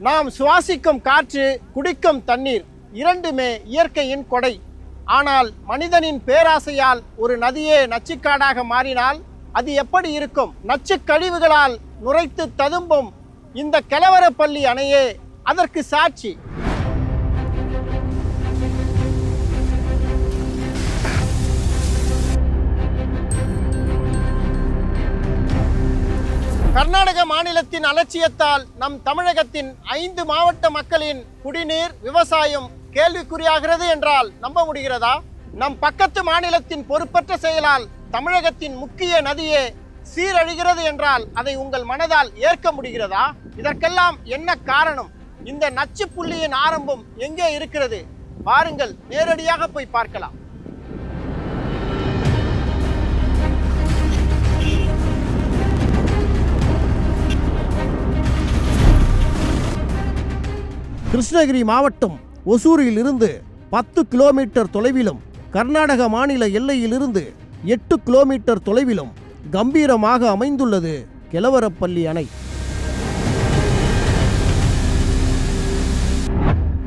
நாம் சுவாசிக்கும் காற்று, குடிக்கும் தண்ணீர் இரண்டுமே இயற்கையின் கொடை. ஆனால் மனிதனின் பேராசையால் ஒரு நதியே நச்சுக்காடாக மாறினால் அது எப்படி இருக்கும்? நச்சு கழிவுகளால் நுரைத்து ததும்பும் இந்த கெலவரப்பள்ளி அணையே அதற்கு சாட்சி. கர்நாடக மாநிலத்தின் அலட்சியத்தால் நம் தமிழகத்தின் 5 மாவட்ட மக்களின் குடிநீர், விவசாயம் கேள்விக்குறியாகிறது என்றால் நம்ப முடிகிறதா? நம் பக்கத்து மாநிலத்தின் பொறுப்பற்ற செயலால் தமிழகத்தின் முக்கிய நதியே சீரழிகிறது என்றால் அதை உங்கள் மனதால் ஏற்க முடிகிறதா? இதற்கெல்லாம் என்ன காரணம்? இந்த நச்சு புள்ளியின் ஆரம்பம் எங்கே இருக்கிறது? வாருங்கள், நேரடியாக போய் பார்க்கலாம். கிருஷ்ணகிரி மாவட்டம் ஒசூரில் இருந்து 10 கிலோமீட்டர் தொலைவிலும், கர்நாடக மாநில எல்லையிலிருந்து 8 கிலோமீட்டர் தொலைவிலும் கம்பீரமாக அமைந்துள்ளது கெலவரப்பள்ளி அணை.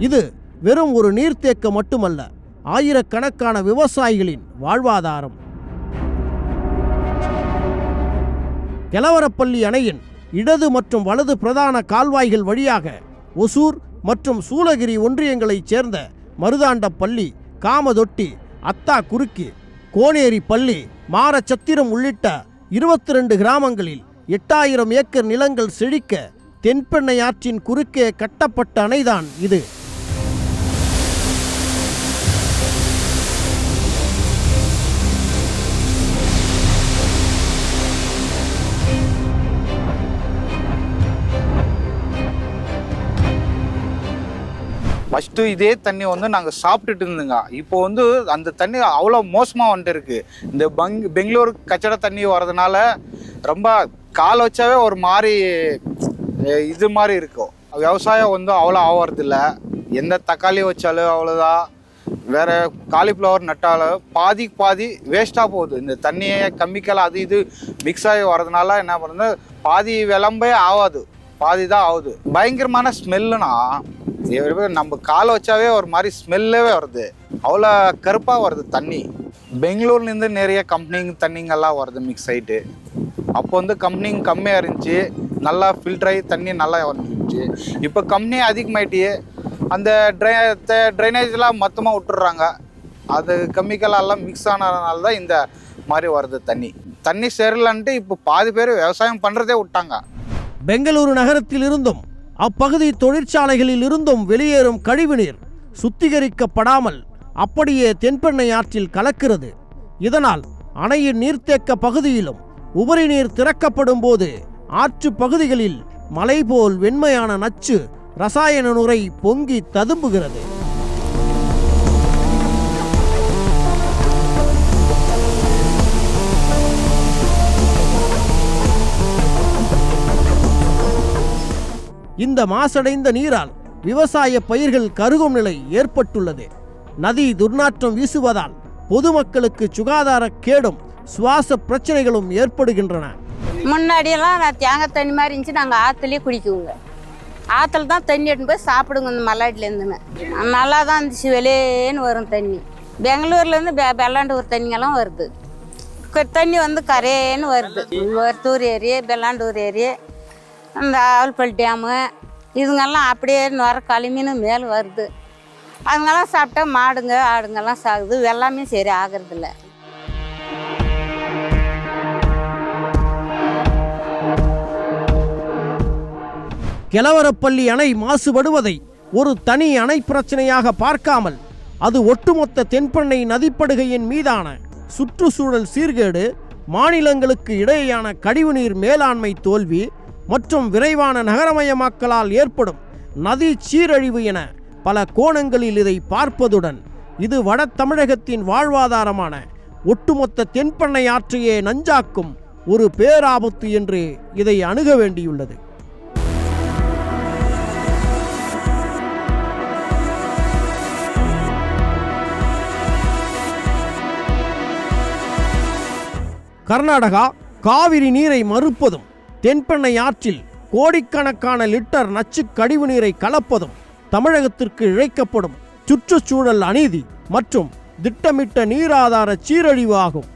இது வெறும் ஒரு நீர்த்தேக்கம் மட்டுமல்ல, ஆயிரக்கணக்கான விவசாயிகளின் வாழ்வாதாரம். கெலவரப்பள்ளி அணையின் இடது மற்றும் வலது பிரதான கால்வாய்கள் வழியாக ஒசூர் மற்றும் சூளகிரி ஒன்றியங்களைச் சேர்ந்த மருதாண்டப்பள்ளி, காமதொட்டி, அத்தா குறுக்கி, கோனேரி பள்ளி, மாரச்சத்திரம் உள்ளிட்ட 22 கிராமங்களில் 8000 ஏக்கர் நிலங்கள் செழிக்க தென்பெண்ணை ஆற்றின் குறுக்கே கட்டப்பட்ட அணைதான் இது. ஃபஸ்ட்டு இதே தண்ணி வந்து நாங்கள் சாப்பிட்டுட்டு இருந்தோங்க. இப்போ வந்து அந்த தண்ணி அவ்வளோ மோசமாக வந்துட்டு இருக்குது. இந்த பெங்களூர் கச்சட தண்ணி வர்றதுனால ரொம்ப கால் வச்சாவே ஒரு மாதிரி இது மாதிரி இருக்கும். விவசாயம் வந்து அவ்வளோ ஆகிறதில்ல. எந்த தக்காளி வச்சாலும் அவ்வளோதான், வேறு காலிஃப்ளவர் நட்டாலும் பாதி வேஸ்ட்டாக போகுது. இந்த தண்ணியை கெமிக்கல் அது இது மிக்ஸ் ஆகி வர்றதுனால என்ன பண்ணுறது, பாதி விளம்பே ஆகாது, பாதி தான் ஆகுது. பயங்கரமான ஸ்மெல்லுனா நம்ம காலை வச்சாவே ஒரு மாதிரி ஸ்மெல்லே வருது. அவ்வளோ கருப்பாக வருது தண்ணி. பெங்களூர்லேருந்து நிறைய கம்பெனிங்க தண்ணிங்கெல்லாம் வருது மிக்ஸ் ஆகிட்டு. அப்போ வந்து கம்பெனிங்க கம்மியாக இருந்துச்சு, நல்லா ஃபில்டராகி தண்ணி நல்லா வந்துருந்துச்சு. இப்போ கம்பெனி அதிகமாயிட்டு அந்த ட்ரைனேஜெலாம் மொத்தமாக விட்டுடுறாங்க. அது கெமிக்கலெல்லாம் மிக்ஸ் ஆனதுனால தான் இந்த மாதிரி வருது தண்ணி சரியில்லைன்ட்டு இப்போ பாதி பேர் விவசாயம் பண்ணுறதே விட்டாங்க. பெங்களூரு நகரத்தில் இருந்தும் அப்பகுதி தொழிற்சாலைகளில் இருந்தும் வெளியேறும் கழிவுநீர் சுத்திகரிக்கப்படாமல் அப்படியே தென்பெண்ணை ஆற்றில் கலக்கிறது. இதனால் அணையின் நீர்த்தேக்க பகுதியிலும் உபரி நீர் திறக்கப்படும் போது ஆற்று பகுதிகளில் மலை போல் வெண்மையான நச்சு ரசாயன நுரை பொங்கி ததும்புகிறது. இந்த மாசடைந்த நீரால் விவசாய பயிர்கள் கருகும் நிலை ஏற்பட்டுள்ளது. நதி துர்நாற்றம் வீசுவதால் பொதுமக்களுக்கு சுகாதார கேடும் சுவாச பிரச்சனைகளும் ஏற்படுகின்றன. முன்னாடியெல்லாம் தேங்காய் தண்ணி மாதிரி இருந்துச்சு, நாங்கள் ஆற்றுலேயே குடிக்குவோங்க. ஆற்றுல தான் தண்ணி எடுத்து போய் சாப்பிடுங்க. இந்த மல்லாடிலேருந்துங்க நல்லா தான் இருந்துச்சு, வெளியேன்னு வரும் தண்ணி. பெங்களூர்லேருந்து பெல்லாண்டூர் தண்ணிங்கெல்லாம் வருது. தண்ணி வந்து கரையேன்னு வருது. ஒருத்தூர் ஏரி, பெல்லாண்டூர் ஏரி, அந்த ஆவல்பல் டேமு இதுங்கெல்லாம் அப்படியே நுர களிமீன் மேலே வருது. அதுங்கெல்லாம் சாப்பிட்டா மாடுங்க ஆடுங்கெல்லாம் சாகுது. எல்லாமே சரி ஆகிறதில்ல. கெலவரப்பள்ளி அணை மாசுபடுவதை ஒரு தனி அணை பிரச்சனையாக பார்க்காமல் அது ஒட்டுமொத்த தென்பெண்ணை நதிப்படுகையின் மீதான சுற்றுச்சூழல் சீர்கேடு, மாநிலங்களுக்கு இடையேயான கழிவுநீர் மேலாண்மை தோல்வி மற்றும் விரைவான நகரமயமாக்கலால் ஏற்படும் நதி சீரழிவு என பல கோணங்களில் இதை பார்ப்பதுடன் இது வட தமிழகத்தின் வாழ்வாதாரமான ஒட்டுமொத்த தென்பெண்ணை ஆற்றையே நஞ்சாக்கும் ஒரு பேராபத்து என்று இதை அணுக வேண்டியுள்ளது. கர்நாடகா காவிரி நீரை மறுப்பதும் தென்பெண்ணை ஆற்றில் கோடிக்கணக்கான லிட்டர் நச்சு கழிவுநீரை கலப்பதும் தமிழகத்திற்கு இழைக்கப்படும் சுற்றுச்சூழல் அநீதி மற்றும் திட்டமிட்ட நீராதார சீரழிவு ஆகும்.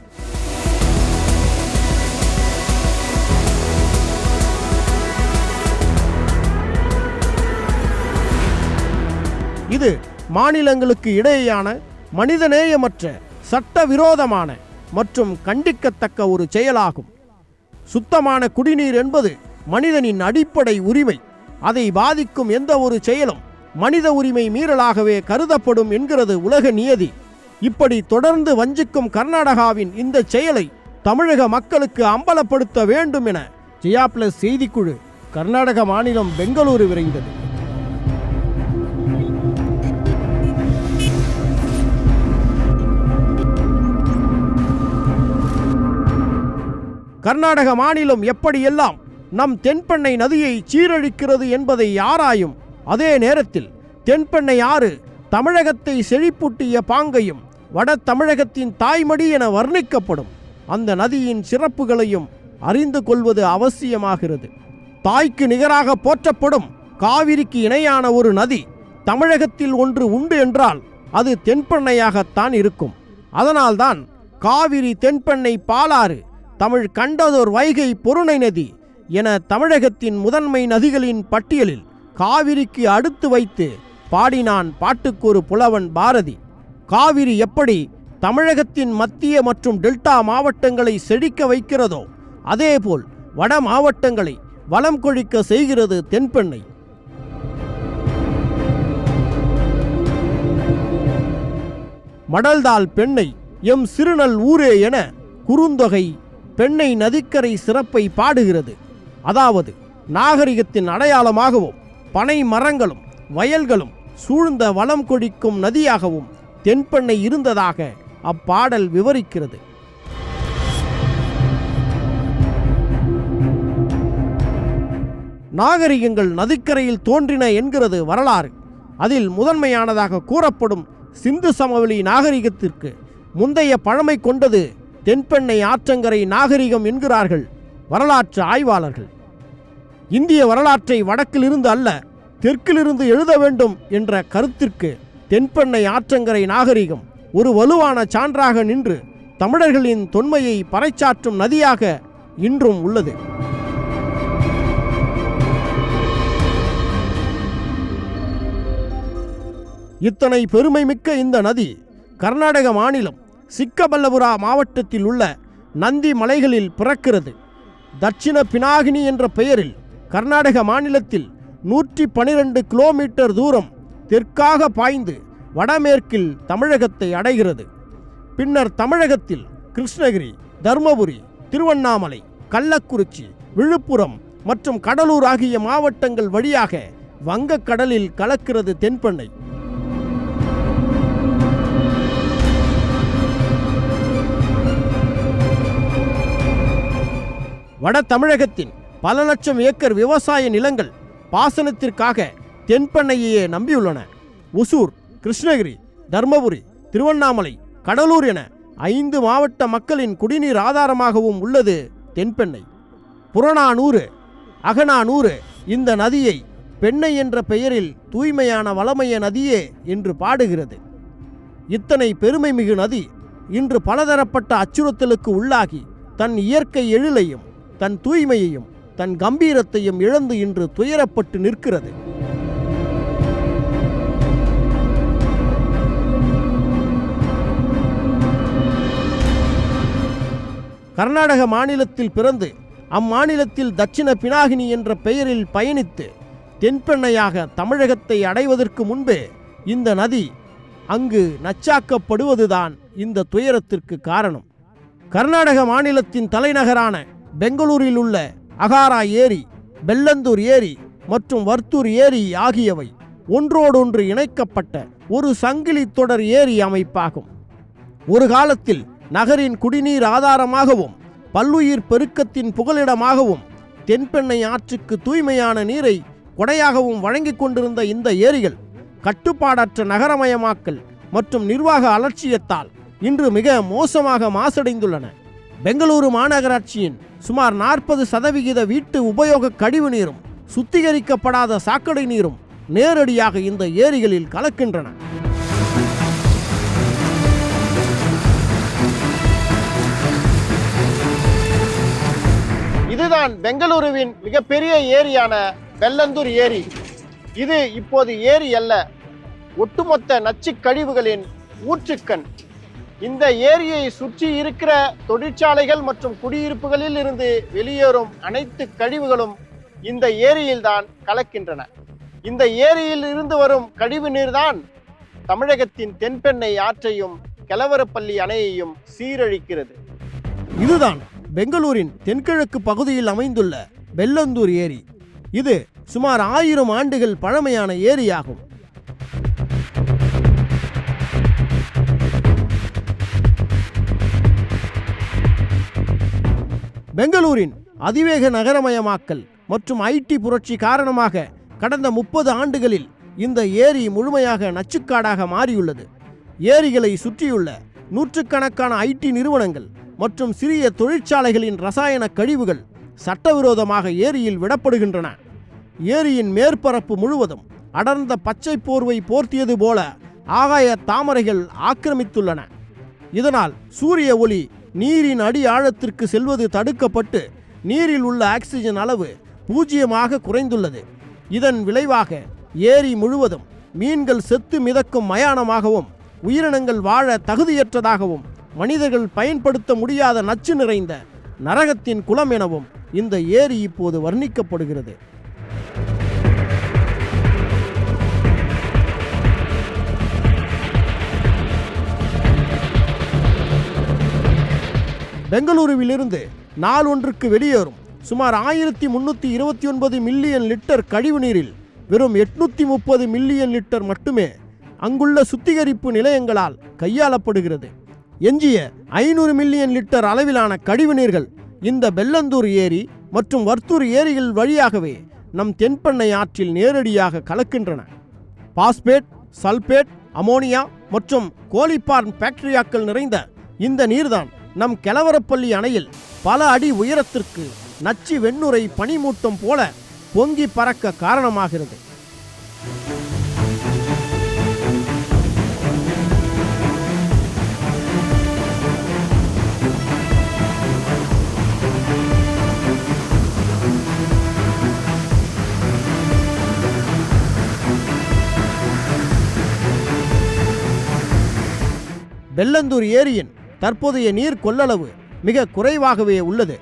இது மாநிலங்களுக்கு இடையேயான மனிதநேயமற்ற சட்டவிரோதமான மற்றும் கண்டிக்கத்தக்க ஒரு செயலாகும். சுத்தமான குடிநீர் என்பது மனிதனின் அடிப்படை உரிமை. அதை பாதிக்கும் எந்த ஒரு செயலும் மனித உரிமை மீறலாகவே கருதப்படும் என்கிறது உலக நியதி. இப்படி தொடர்ந்து வஞ்சிக்கும் கர்நாடகாவின் இந்த செயலை தமிழக மக்களுக்கு அம்பலப்படுத்த வேண்டும் என ஜெயா பிளஸ் செய்திக்குழு கர்நாடக மாநிலம் பெங்களூரு விரைந்தது. கர்நாடக மாநிலம் எப்படியெல்லாம் நம் தென்பெண்ணை நதியை சீரழிக்கிறது என்பதை ஆராயும் அதே நேரத்தில் தென்பெண்ணை ஆறு தமிழகத்தை செழிப்பூட்டிய பாங்கையும் வட தமிழகத்தின் தாய்மடி என வர்ணிக்கப்படும் அந்த நதியின் சிறப்புகளையும் அறிந்து கொள்வது அவசியமாகிறது. தாய்க்கு நிகராக போற்றப்படும் காவிரிக்கு இணையான ஒரு நதி தமிழகத்தில் ஒன்று உண்டு என்றால் அது தென்பெண்ணையாகத்தான் இருக்கும். அதனால்தான் காவிரி, தென்பெண்ணை, பாலாறு, தமிழ் கண்டதோர் வைகை, பொருணை நதி என தமிழகத்தின் முதன்மை நதிகளின் பட்டியலில் காவிரிக்கு அடுத்து வைத்து பாடினான் பாட்டுக்கொரு புலவன் பாரதி. காவிரி எப்படி தமிழகத்தின் மத்திய மற்றும் டெல்டா மாவட்டங்களை செழிக்க வைக்கிறதோ அதேபோல் வட மாவட்டங்களை வளம் கொழிக்க செய்கிறது தென்பெண்ணை. மடல்தால் பெண்ணை எம் சிறுநல் ஊரே என குறுந்தொகை பெண்ணை நதிக்கரை சிறப்பை பாடுகிறது. அதாவது நாகரிகத்தின் அடையாளமாகவும் பனை மரங்களும் வயல்களும் சூழ்ந்த வளம் கொழிக்கும் நதியாகவும் தென்பெண்ணை இருந்ததாக அப்பாடல் விவரிக்கிறது. நாகரிகங்கள் நதிக்கரையில் தோன்றின என்கிறது வரலாறு. அதில் முதன்மையானதாக கூறப்படும் சிந்து சமவெளி நாகரிகத்திற்கு முந்தைய பழமை கொண்டது தென்பெண்ணை ஆற்றங்கரை நாகரிகம் என்கிறார்கள் வரலாற்று ஆய்வாளர்கள். இந்திய வரலாற்றை வடக்கிலிருந்து அல்ல தெற்கிலிருந்து எழுத வேண்டும் என்ற கருத்திற்கு தென்பெண்ணை ஆற்றங்கரை நாகரிகம் ஒரு வலுவான சான்றாக நின்று தமிழர்களின் தொன்மையை பறைசாற்றும் நதியாக இன்றும் உள்ளது. இத்தனை பெருமைமிக்க இந்த நதி கர்நாடக மாநிலம் சிக்கபல்லபுரா மாவட்டத்தில் உள்ள நந்தி மலைகளில் பிறக்கிறது. தட்சிண பினாகினி என்ற பெயரில் கர்நாடக மாநிலத்தில் 112 கிலோமீட்டர் தூரம் தெற்காக பாய்ந்து வடமேற்கில் தமிழகத்தை அடைகிறது. பின்னர் தமிழகத்தில் கிருஷ்ணகிரி, தர்மபுரி, திருவண்ணாமலை, கள்ளக்குறிச்சி, விழுப்புரம் மற்றும் கடலூர் ஆகிய மாவட்டங்கள் வழியாக வங்கக்கடலில் கலக்கிறது தென்பெண்ணை. வட தமிழகத்தின் பல லட்சம் ஏக்கர் விவசாய நிலங்கள் பாசனத்திற்காக தென்பெண்ணையே நம்பியுள்ளன. ஒசூர், கிருஷ்ணகிரி, தர்மபுரி, திருவண்ணாமலை, கடலூர் என 5 மாவட்ட மக்களின் குடிநீர் ஆதாரமாகவும் உள்ளது தென்பெண்ணை. புறநானூறு, அகநானூறு இந்த நதியை பெண்ணை என்ற பெயரில் தூய்மையான வளமைய நதியே என்று பாடுகிறது. இத்தனை பெருமை மிகு நதி இன்று பலதரப்பட்ட அச்சுறுத்தலுக்கு உள்ளாகி தன் இயற்கை எழிலையும் தன் தூய்மையையும் தன் கம்பீரத்தையும் இழந்து இன்று துயரப்பட்டு நிற்கிறது. கர்நாடக மாநிலத்தில் பிறந்து அம்மாநிலத்தில் தட்சிண பினாகினி என்ற பெயரில் பயணித்து தென்பெண்ணையாக தமிழகத்தை அடைவதற்கு முன்பே இந்த நதி அங்கு நச்சாக்கப்படுவதுதான் இந்த துயரத்திற்கு காரணம். கர்நாடக மாநிலத்தின் தலைநகரான பெங்களூரில் உள்ள அகாரா ஏரி, பெல்லந்தூர் ஏரி மற்றும் வர்த்தூர் ஏரி ஆகியவை ஒன்றோடொன்று இணைக்கப்பட்ட ஒரு சங்கிலி தொடர் ஏரி அமைப்பாகும். ஒரு காலத்தில் நகரின் குடிநீர் ஆதாரமாகவும் பல்லுயிர் பெருக்கத்தின் புகலிடமாகவும் தென்பெண்ணை ஆற்றுக்கு தூய்மையான நீரை கொடையாகவும் வழங்கிக் கொண்டிருந்த இந்த ஏரிகள் கட்டுப்பாடற்ற நகரமயமாக்கல் மற்றும் நிர்வாக அலட்சியத்தால் இன்று மிக மோசமாக மாசடைந்துள்ளன. பெங்களூரு மாநகராட்சியின் சுமார் 40% வீட்டு உபயோக கழிவு நீரும் சுத்திகரிக்கப்படாத சாக்கடை நீரும் நேரடியாக இந்த ஏரிகளில் கலக்கின்றன. இதுதான் பெங்களூருவின் மிகப்பெரிய ஏரியான வெல்லந்தூர் ஏரி. இது இப்போது ஏரி அல்ல, ஒட்டுமொத்த நச்சு கழிவுகளின் ஊற்றுக்கண். இந்த ஏரியை சுற்றி இருக்கிற தொழிற்சாலைகள் மற்றும் குடியிருப்புகளில் இருந்து வெளியேறும் அனைத்து கழிவுகளும் இந்த ஏரியில் தான் கலக்கின்றன. இந்த ஏரியில் இருந்து வரும் கழிவு நீர்தான் தமிழகத்தின் தென்பெண்ணை ஆற்றையும் கெலவரப்பள்ளி அணையையும் சீரழிக்கிறது. இதுதான் பெங்களூரின் தென்கிழக்கு பகுதியில் அமைந்துள்ள வெல்லந்தூர் ஏரி. இது சுமார் 1000 ஆண்டுகள் பழமையான ஏரியாகும். பெங்களூரின் அதிவேக நகரமயமாக்கல் மற்றும் ஐடி புரட்சி காரணமாக கடந்த 30 ஆண்டுகளில் இந்த ஏரி முழுமையாக நச்சுக்காடாக மாறியுள்ளது. ஏரிகளை சுற்றியுள்ள நூற்றுக்கணக்கான ஐடி நிறுவனங்கள் மற்றும் சிறிய தொழிற்சாலைகளின் ரசாயன கழிவுகள் சட்டவிரோதமாக ஏரியில் விடப்படுகின்றன. ஏரியின் மேற்பரப்பு முழுவதும் அடர்ந்த பச்சை போர்வை போர்த்தியது போல ஆகாய தாமரைகள் ஆக்கிரமித்துள்ளன. இதனால் சூரிய ஒளி நீரின் அடி ஆழத்திற்கு செல்வது தடுக்கப்பட்டு நீரில் உள்ள ஆக்சிஜன் அளவு 0 குறைந்துள்ளது. இதன் விளைவாக ஏரி முழுவதும் மீன்கள் செத்து மிதக்கும் மயானமாகவும் உயிரினங்கள் வாழ தகுதியற்றதாகவும் மனிதர்கள் பயன்படுத்த முடியாத நச்சு நிறைந்த நரகத்தின் குளம் எனவும் இந்த ஏரி இப்போது வர்ணிக்கப்படுகிறது. பெங்களூருவிலிருந்து நாள் ஒன்றுக்கு வெளியேறும் சுமார் 1329 மில்லியன் லிட்டர் கழிவு நீரில் வெறும் 830 மில்லியன் லிட்டர் மட்டுமே அங்குள்ள சுத்திகரிப்பு நிலையங்களால் கையாளப்படுகிறது. எஞ்சிய 500 மில்லியன் லிட்டர் அளவிலான கழிவு நீர்கள் இந்த வெல்லந்தூர் ஏரி மற்றும் வர்த்தூர் ஏரிகள் வழியாகவே நம் தென்பெண்ணை ஆற்றில் நேரடியாக கலக்கின்றன. பாஸ்பேட், சல்பேட், அமோனியா மற்றும் கோழிஃபார்ம் பாக்டீரியாக்கள் நிறைந்த இந்த நீர்தான் நம் கெலவரப்பள்ளி அணையில் பல அடி உயரத்திற்கு நச்சு வெண்ணுரை பனிமூட்டம் போல பொங்கி பறக்க காரணமாகிறது. வெல்லந்தூர் ஏரியின் தற்போதைய நீர் கொள்ளளவு மிக குறைவாகவே உள்ளது.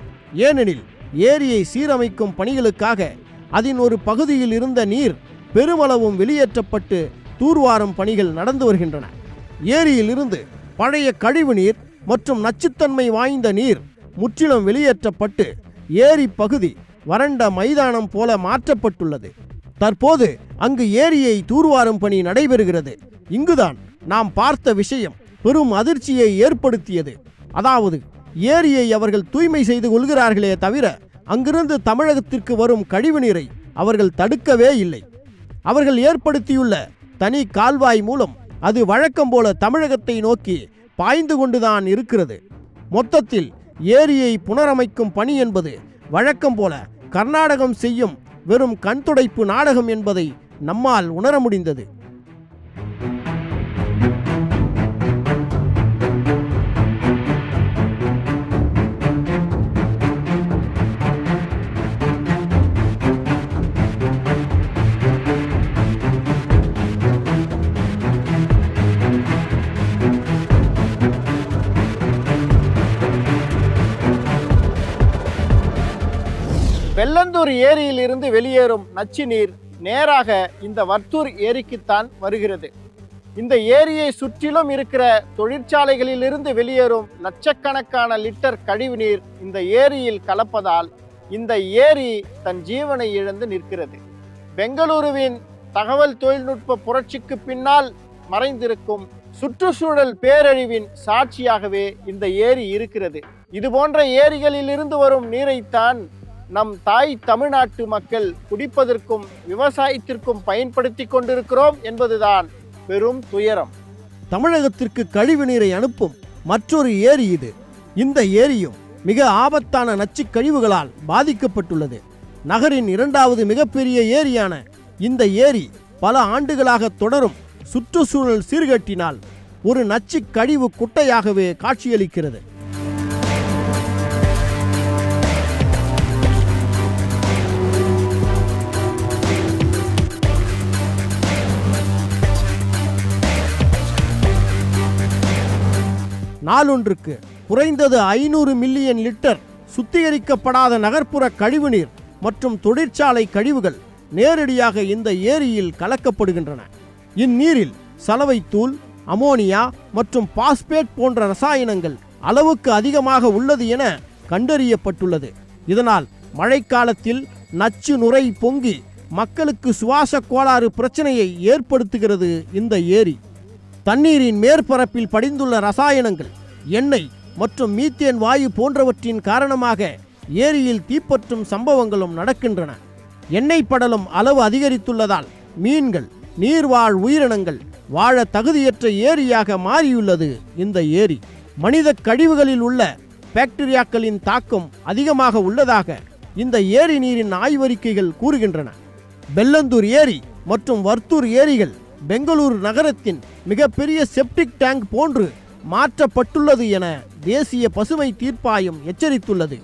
ஏனெனில் ஏரியை சீரமைக்கும் பணிகளுக்காக அதன் ஒரு பகுதியில் இருந்த நீர் பெருமளவும் வெளியேற்றப்பட்டு தூர்வாரும் பணிகள் நடந்து வருகின்றன. ஏரியில் இருந்து பழைய கழிவு நீர் மற்றும் நச்சுத்தன்மை வாய்ந்த நீர் முற்றிலும் வெளியேற்றப்பட்டு ஏரி பகுதி வறண்ட மைதானம் போல மாற்றப்பட்டுள்ளது. தற்போது அங்கு ஏரியை தூர்வாரும் பணி நடைபெறுகிறது. இங்குதான் நாம் பார்த்த விஷயம் பெரும் அதிர்ச்சியை ஏற்படுத்தியது. அதாவது ஏரியை அவர்கள் தூய்மை செய்து கொள்கிறார்களே தவிர அங்கிருந்து தமிழகத்திற்கு வரும் கழிவு நீரை அவர்கள் தடுக்கவே இல்லை. அவர்கள் ஏற்படுத்தியுள்ள தனி கால்வாய் மூலம் அது வழக்கம் போல தமிழகத்தை நோக்கி பாய்ந்து கொண்டுதான் இருக்கிறது. மொத்தத்தில் ஏரியை புனரமைக்கும் பணி என்பது வழக்கம் போல கர்நாடகம் செய்யும் வெறும் கண்துடைப்பு நாடகம் என்பதை நம்மால் உணர முடிந்தது. வெல்லந்தூர் ஏரியில் இருந்து வெளியேறும் நச்சு நீர் நேராக இந்த வர்த்தூர் ஏரிக்குத்தான் வருகிறது. இந்த ஏரியை சுற்றிலும் இருக்கிற தொழிற்சாலைகளில் இருந்து வெளியேறும் லட்சக்கணக்கான லிட்டர் கழிவு நீர் இந்த ஏரியில் கலப்பதால் இந்த ஏரி தன் ஜீவனை இழந்து நிற்கிறது. பெங்களூருவின் தகவல் தொழில்நுட்ப புரட்சிக்கு பின்னால் மறைந்திருக்கும் சுற்றுச்சூழல் பேரழிவின் சாட்சியாகவே இந்த ஏரி இருக்கிறது. இது போன்ற ஏரிகளில் இருந்து வரும் நீரைத்தான் நம் தாய் தமிழ்நாட்டு மக்கள் குடிப்பதற்கும் விவசாயத்திற்கும் பயன்படுத்தி கொண்டிருக்கிறோம் என்பதுதான் பெரும் துயரம். தமிழகத்திற்கு கழிவு நீரை அனுப்பும் மற்றொரு ஏரி இது. இந்த ஏரியும் மிக ஆபத்தான நச்சுக் கழிவுகளால் பாதிக்கப்பட்டுள்ளது. நகரின் இரண்டாவது மிகப்பெரிய ஏரியான இந்த ஏரி பல ஆண்டுகளாக தொடரும் சுற்றுச்சூழல் சீர்கேட்டினால் ஒரு நச்சுக் கழிவு குட்டையாகவே காட்சியளிக்கிறது. நாளொன்றுக்கு குறைந்தது 500 மில்லியன் லிட்டர் சுத்திகரிக்கப்படாத நகர்ப்புற கழிவுநீர் மற்றும் தொழிற்சாலை கழிவுகள் நேரடியாக இந்த ஏரியில் கலக்கப்படுகின்றன. இந்நீரில் சலவைத்தூள், அமோனியா மற்றும் பாஸ்பேட் போன்ற ரசாயனங்கள் அளவுக்கு அதிகமாக உள்ளது என கண்டறியப்பட்டுள்ளது. இதனால் மழைக்காலத்தில் நச்சு நுரை பொங்கி மக்களுக்கு சுவாச கோளாறு பிரச்சனையை ஏற்படுத்துகிறது இந்த ஏரி. தண்ணீரின் மேற்பரப்பில் படிந்துள்ள ரசாயனங்கள், எண்ணெய் மற்றும் மீத்தேன் வாயு போன்றவற்றின் காரணமாக ஏரியில் தீப்பற்றும் சம்பவங்களும் நடக்கின்றன. எண்ணெய் படலம் அளவு அதிகரித்துள்ளதால் மீன்கள், நீர்வாழ் உயிரினங்கள் வாழ தகுதியற்ற ஏரியாக மாறியுள்ளது இந்த ஏரி. மனித கழிவுகளில் உள்ள பாக்டீரியாக்களின் தாக்கம் அதிகமாக உள்ளதாக இந்த ஏரி நீரின் ஆய்வறிக்கைகள் கூறுகின்றன. பெல்லந்தூர் ஏரி மற்றும் வர்த்தூர் ஏரிகள் பெங்களூரு நகரத்தின் மிகப்பெரிய செப்டிக் டேங்க் போன்று மாற்றப்பட்டுள்ளது என தேசிய பசுமை தீர்ப்பாயம் எச்சரித்துள்ளது.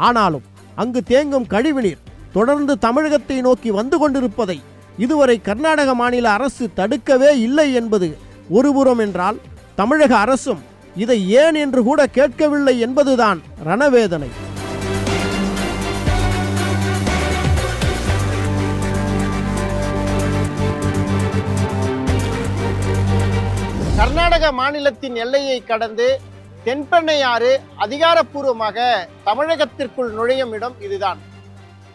ஆனாலும் அங்கு தேங்கும் கழிவுநீர் தொடர்ந்து தமிழகத்தை நோக்கி வந்து கொண்டிருப்பதை இதுவரை கர்நாடக மாநில அரசு தடுக்கவே இல்லை என்பது ஒருபுறம் என்றால், தமிழக அரசும் இதை ஏன் என்று கூட கேட்கவில்லை என்பதுதான் ரணவேதனை. கர்நாடக மாநிலத்தின் எல்லையை கடந்து தென்பெண்ணையாறு அதிகாரப்பூர்வமாக தமிழகத்திற்குள் நுழையும் இடம் இதுதான்.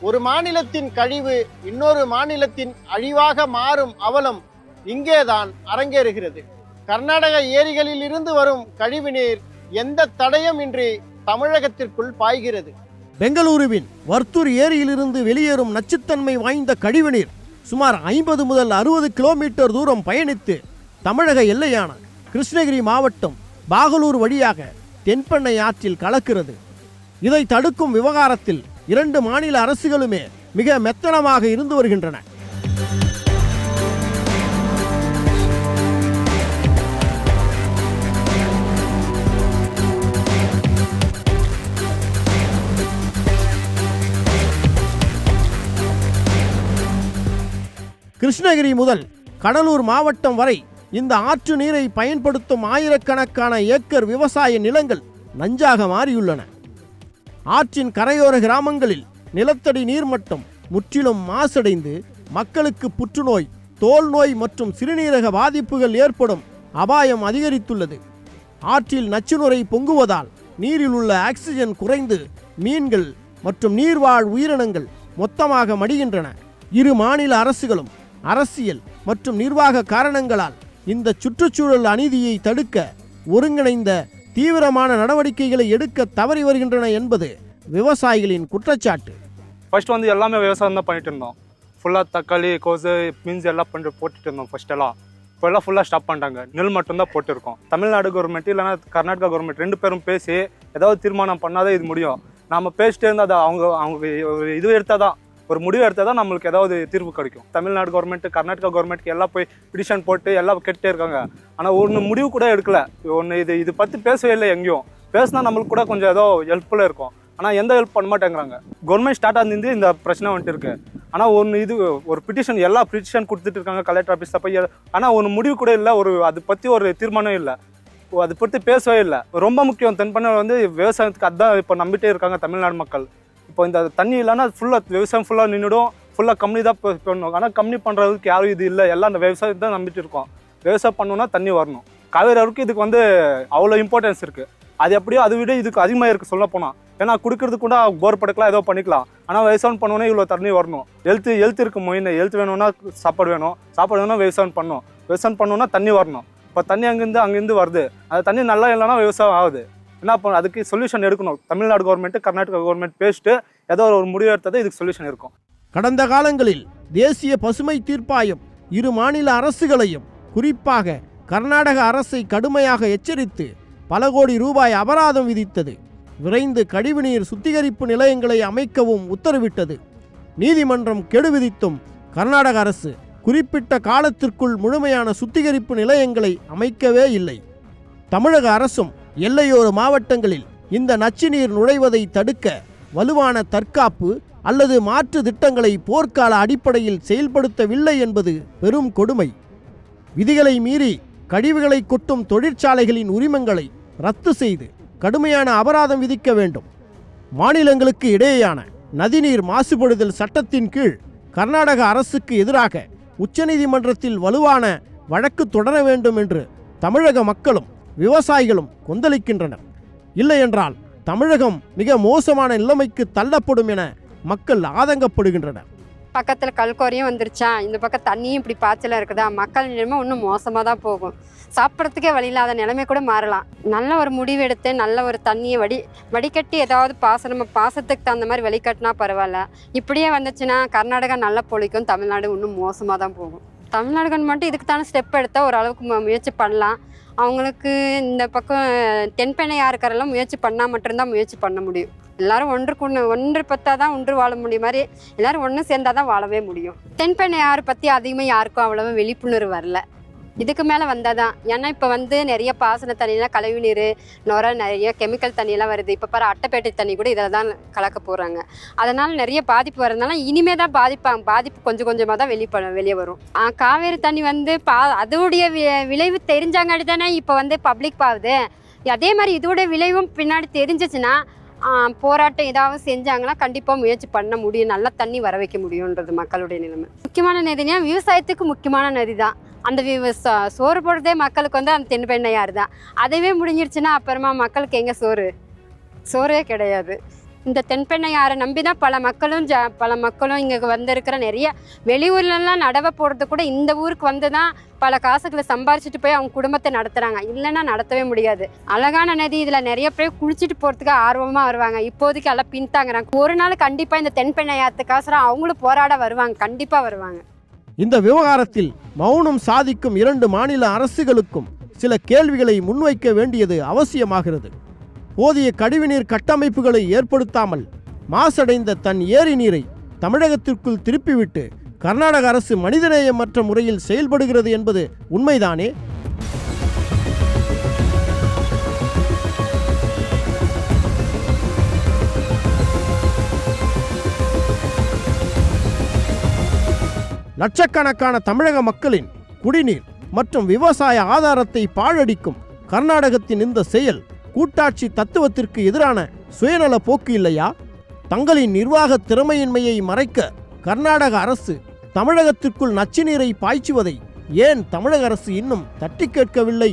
ஒரு மாநிலத்தின் கழிவு இன்னொரு மாநிலத்தின் அழிவாக மாறும் அவலம் இங்கேதான் அரங்கேறுகிறது. கர்நாடக ஏரிகளில் இருந்து வரும் கழிவுநீர் எந்த தடயம் இன்றி தமிழகத்திற்குள் பாய்கிறது. பெங்களூருவின் வர்த்தூர் ஏரியிலிருந்து வெளியேறும் நச்சுத்தன்மை வாய்ந்த கழிவுநீர் சுமார் 50 முதல் 60 கிலோமீட்டர் தூரம் பயணித்து தமிழக எல்லையான கிருஷ்ணகிரி மாவட்டம் பாகலூர் வழியாக தென்பெண்ணை ஆற்றில் கலக்கிறது. இதை தடுக்கும் விவகாரத்தில் 2 மாநில அரசுகளுமே மிக மெத்தனமாக இருந்து வருகின்றன. கிருஷ்ணகிரி முதல் கடலூர் மாவட்டம் வரை இந்த ஆற்று நீரை பயன்படுத்தும் ஆயிரக்கணக்கான ஏக்கர் விவசாய நிலங்கள் நஞ்சாக மாறியுள்ளன. ஆற்றின் கரையோர கிராமங்களில் நிலத்தடி நீர்மட்டம் முற்றிலும் மாசடைந்து மக்களுக்கு புற்றுநோய், தோல் நோய் மற்றும் சிறுநீரக பாதிப்புகள் ஏற்படும் அபாயம் அதிகரித்துள்ளது. ஆற்றில் நச்சுநுரை பொங்குவதால் நீரில் உள்ள ஆக்சிஜன் குறைந்து மீன்கள் மற்றும் நீர்வாழ் உயிரினங்கள் மொத்தமாக மடிகின்றன. இரு மாநில அரசுகளும் அரசியல் மற்றும் நிர்வாக காரணங்களால் இந்த சுற்றுச்சூழல் அநீதியை தடுக்க ஒருங்கிணைந்த தீவிரமான நடவடிக்கைகளை எடுக்க தவறி வருகின்றன என்பது விவசாயிகளின் குற்றச்சாட்டு. ஃபர்ஸ்ட் வந்து எல்லாமே விவசாயம் தான் பண்ணிட்டு இருந்தோம். ஃபுல்லாக தக்காளி, கோஸு, பீன்ஸ் எல்லாம் போட்டுட்டு இருந்தோம் ஃபர்ஸ்ட் எல்லாம். இப்போ எல்லாம் ஃபுல்லாக ஸ்டாப் பண்ணிட்டாங்க. நெல் மட்டும்தான் போட்டுருக்கோம். தமிழ்நாடு கவர்மெண்ட் இல்லைன்னா கர்நாடகா கவர்மெண்ட் 2 பேரும் பேசி ஏதாவது தீர்மானம் பண்ணாதான் இது முடியும். நம்ம பேசிட்டே இருந்தால் அது அவங்க இது எடுத்தால் தான், ஒரு முடிவு எடுத்தால் தான் நம்மளுக்கு ஏதாவது தீர்வு கிடைக்கும். தமிழ்நாடு கவர்மெண்ட், கர்நாடகா கவர்மெண்ட்டுக்கு எல்லாம் போய் பிடிஷன் போட்டு எல்லாம் கேட்டுட்டே இருக்காங்க. ஆனால் ஒன்று முடிவு கூட எடுக்கல. இது பற்றி பேசவே இல்லை. எங்கேயும் பேசினா நம்மளுக்கு கூட கொஞ்சம் ஏதோ ஹெல்ப்ஃபுல்லாக இருக்கும். ஆனால் எந்த ஹெல்ப் பண்ண மாட்டேங்கிறாங்க. கவர்மெண்ட் ஸ்டார்ட் ஆகிருந்து இந்த பிரச்சனை வந்துட்டு இருக்கு. ஆனால் ஒரு பிட்டிஷன் எல்லா பிட்டிஷன் கொடுத்துட்டு இருக்காங்க கலெக்டர் ஆஃபீஸில் போய். ஆனால் ஒரு முடிவு கூட இல்லை. அதை பற்றி ஒரு தீர்மானம் இல்லை. அதை பற்றி பேசவே இல்லை. ரொம்ப முக்கியம். தென்பெண்ணை வந்து விவசாயத்துக்கு அதான் இப்போ நம்பிட்டே இருக்காங்க தமிழ்நாடு மக்கள். இப்போ இந்த தண்ணி இல்லைன்னா ஃபுல்லாக விவசாயம் ஃபுல்லாக நின்றுடும். ஃபுல்லாக கம்பெனி தான் பண்ணணும். ஆனால் கம்பெனி பண்ணுறதுக்கு யாரும் இது இல்லை. எல்லாம் அந்த விவசாயத்தை தான் நம்பிட்டு இருக்கோம். விவசாயம் பண்ணணும்னா தண்ணி வரணும். காவேரி வரைக்கும் இதுக்கு வந்து அவ்வளோ இம்பார்ட்டன்ஸ் இருக்குது. அது எப்படியோ அதை விட இதுக்கு அதிகமாக இருக்குது சொல்ல போனால். ஏன்னா கொடுக்கறதுக்கு கூட போர் படுக்கலாம், ஏதோ பண்ணிக்கலாம். ஆனால் விவசாயம் பண்ணோன்னே இவ்வளோ தண்ணி வரணும். ஹெல்த் இருக்குது மெயின். ஹெல்த் வேணும்னா சாப்பாடு வேணும். சாப்பாடு வேணும்னா விவசாயம் பண்ணணும். விவசாயம் பண்ணணும்னா தண்ணி வரணும். இப்போ தண்ணி அங்கேருந்து வருது. அந்த தண்ணி நல்லா இல்லைன்னா விவசாயம் ஆகுது. என்ன பண்ண அதுக்கு சொல்யூஷன் எடுக்கணும். தமிழ்நாடு கவர்மெண்ட்டு, கர்நாடகா கவர்மெண்ட் பேசிட்டு ஏதோ ஒரு முடிவு எடுத்தது இதுக்கு சொல்யூஷன் இருக்கும். கடந்த காலங்களில் தேசிய பசுமை தீர்ப்பாயம் இரு மாநில அரசுகளையும் குறிப்பாக கர்நாடக அரசை கடுமையாக எச்சரித்து பல கோடி ரூபாய் அபராதம் விதித்தது. விரைந்து கழிவுநீர் சுத்திகரிப்பு நிலையங்களை அமைக்கவும் உத்தரவிட்டது. நீதிமன்றம் கெடு விதித்தும் கர்நாடக அரசு குறிப்பிட்ட காலத்திற்குள் முழுமையான சுத்திகரிப்பு நிலையங்களை அமைக்கவே இல்லை. தமிழக அரசும் எல்லையோர மாவட்டங்களில் இந்த நச்சுநீர் நுழைவதை தடுக்க வலுவான தற்காப்பு அல்லது மாற்று திட்டங்களை போர்க்கால அடிப்படையில் செயல்படுத்தவில்லை என்பது பெரும் கொடுமை. விதிகளை மீறி கழிவுகளை கொட்டும் தொழிற்சாலைகளின் உரிமங்களை ரத்து செய்து கடுமையான அபராதம் விதிக்க வேண்டும். மாநிலங்களுக்கு இடையேயான நதிநீர் மாசுபடுதல் சட்டத்தின் கீழ் கர்நாடக அரசுக்கு எதிராக உச்சநீதிமன்றத்தில் வலுவான வழக்கு தொடர வேண்டும் என்று தமிழக மக்களும் விவசாயிகளும் கொந்தளிக்கின்றனர். இல்லையென்றால் தமிழகம் மிக மோசமான நிலைமைக்கு தள்ளப்படும் என மக்கள் ஆதங்கப்படுகின்றனர். பக்கத்தில் கல்கோரியும் வந்துருச்சா, இந்த பக்கம் தண்ணியும் இப்படி பாய்ச்சலாக இருக்குதா, மக்கள் நிலைமை இன்னும் மோசமாக தான் போகும். சாப்பிட்றதுக்கே வழி இல்லாத நிலைமை கூட மாறலாம். நல்ல ஒரு முடிவு எடுத்து நல்ல ஒரு தண்ணியை வடிகட்டி ஏதாவது பாசத்துக்கு தகுந்த மாதிரி வழிகட்டினா பரவாயில்ல. இப்படியே வந்துச்சுன்னா கர்நாடகா நல்லா பொழிக்கும், தமிழ்நாடு இன்னும் மோசமாக தான் போகும். தமிழ்நாடு கவர்மெண்ட் இதுக்கு தானே ஸ்டெப் எடுத்தால் ஓரளவுக்கு முயற்சி பண்ணலாம். அவங்களுக்கு இந்த பக்கம் தென்பெண்ணையாக இருக்கிறெல்லாம் முயற்சி பண்ணால் மட்டும்தான் முயற்சி பண்ண முடியும். எல்லாரும் ஒன்று பற்றா தான் ஒன்று வாழ முடியும் மாதிரி எல்லாரும் ஒன்று சேர்ந்தால் தான் வாழவே முடியும். தென்பெண்ணையாறு பற்றி அதிகமாக யாருக்கும் அவ்வளோவா விழிப்புணர்வு வரல. இதுக்கு மேலே வந்தால் தான். ஏன்னா இப்போ நிறைய பாசன தண்ணியெலாம் கழிவு நீர் நிறைய கெமிக்கல் தண்ணியெல்லாம் வருது. இப்போ பாரு அட்டைப்பேட்டை தண்ணி கூட இதில் தான் கலக்க போகிறாங்க. அதனால் நிறைய பாதிப்பு வரதுனால இனிமே தான் பாதிப்பு கொஞ்சம் கொஞ்சமாக தான் வெளியே வரும். காவேரி தண்ணி அதோடைய விளைவு தெரிஞ்சாங்காடி தானே இப்போ பப்ளிக் ஆகுது. அதே மாதிரி இதோடைய விளைவும் பின்னாடி தெரிஞ்சிச்சுன்னா போராட்டம் ஏதாவது செஞ்சாங்கன்னா கண்டிப்பாக முயற்சி பண்ண முடியும், நல்லா தண்ணி வர வைக்க முடியுன்றது மக்களுடைய நிலைமை. முக்கியமான நதினா விவசாயத்துக்கு முக்கியமான நதி தான். அந்த சோறு போடுறதே மக்களுக்கு அந்த தென்பெண்ணையாறு தான். அதுவே முடிஞ்சிருச்சுன்னா அப்புறமா மக்களுக்கு எங்கே சோறே கிடையாது. இந்த தென்பெண்ணையாரை நம்பி தான் பல மக்களும் இங்கே வந்திருக்கிற நிறைய வெளியூர்லலாம் நடவை போடுறது கூட இந்த ஊருக்கு வந்து தான் பல காசுகளை சம்பாரிச்சிட்டு போய் அவங்க குடும்பத்தை நடத்துகிறாங்க. இல்லைன்னா நடத்தவே முடியாது. அழகான நதி, இதில் நிறைய பேர் குளிச்சுட்டு போகிறதுக்கு ஆர்வமாக வருவாங்க. இப்போதைக்கு எல்லாம் பின்தாங்கிறாங்க. ஒரு நாள் கண்டிப்பாக இந்த தென்பெண்ணையாத்துக்காசரம் அவங்களும் போராட வருவாங்க, கண்டிப்பாக வருவாங்க. இந்த விவகாரத்தில் மௌனம் சாதிக்கும் 2 மாநில அரசுகளுக்கும் சில கேள்விகளை முன்வைக்க வேண்டியது அவசியமாகிறது. போதிய கழிவுநீர் கட்டமைப்புகளை ஏற்படுத்தாமல் மாசடைந்த தன் ஏரி நீரை தமிழகத்திற்குள் திருப்பிவிட்டு கர்நாடக அரசு மனிதநேயமற்ற முறையில் செயல்படுகிறது என்பது உண்மைதானே? லட்சக்கணக்கான தமிழக மக்களின் குடிநீர் மற்றும் விவசாய ஆதாரத்தை பாழடிக்கும் கர்நாடகத்தின் இந்த செயல் கூட்டாட்சி தத்துவத்திற்கு எதிரான சுயநல போக்கு இல்லையா? தங்களின் நிர்வாக திறமையின்மையை மறைக்க கர்நாடக அரசு தமிழகத்திற்குள் நச்சுநீரை பாய்ச்சுவதை ஏன் தமிழக அரசு இன்னும் தட்டி கேட்கவில்லை?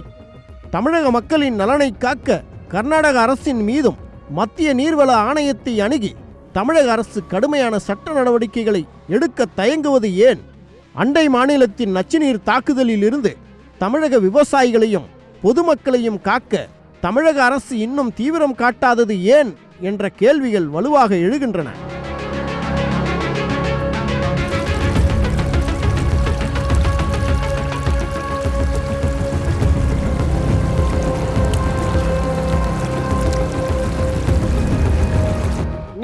தமிழக மக்களின் நலனை காக்க கர்நாடக அரசின் மீதும் மத்திய நீர்வள ஆணையத்தை அணுகி தமிழக அரசு கடுமையான சட்ட நடவடிக்கைகளை எடுக்க தயங்குவது ஏன்? அண்டை மாநிலத்தின் நச்சுநீர் தாக்குதலில் இருந்து தமிழக விவசாயிகளையும் பொதுமக்களையும் காக்க தமிழக அரசு இன்னும் தீவிரம் காட்டாதது ஏன் என்ற கேள்விகள் வலுவாக எழுகின்றன.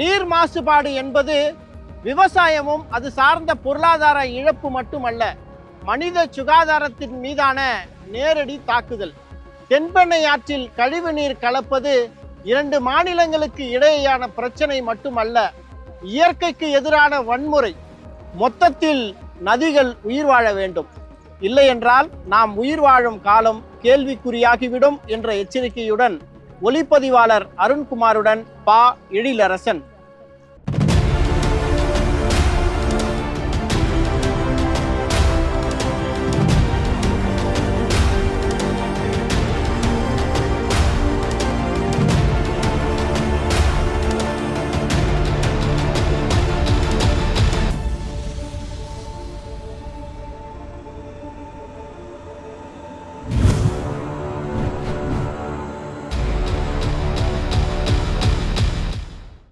நீர் மாசுபாடு என்பது விவசாயமும் அது சார்ந்த பொருளாதார இழப்பு மட்டுமல்ல, மனித சுகாதாரத்தின் மீதான நேரடி தாக்குதல். தென்பெண்ணை ஆற்றில் கழிவு நீர் கலப்பது 2 மாநிலங்களுக்கு இடையேயான பிரச்சனை மட்டுமல்ல, இயற்கைக்கு எதிரான வன்முறை. மொத்தத்தில் நதிகள் உயிர் வாழ வேண்டும், இல்லையென்றால் நாம் உயிர் வாழும் காலம் கேள்விக்குறியாகிவிடும் என்ற எச்சரிக்கையுடன் ஒளிப்பதிவாளர் அருண்குமாருடன் பா எழிலரசன்.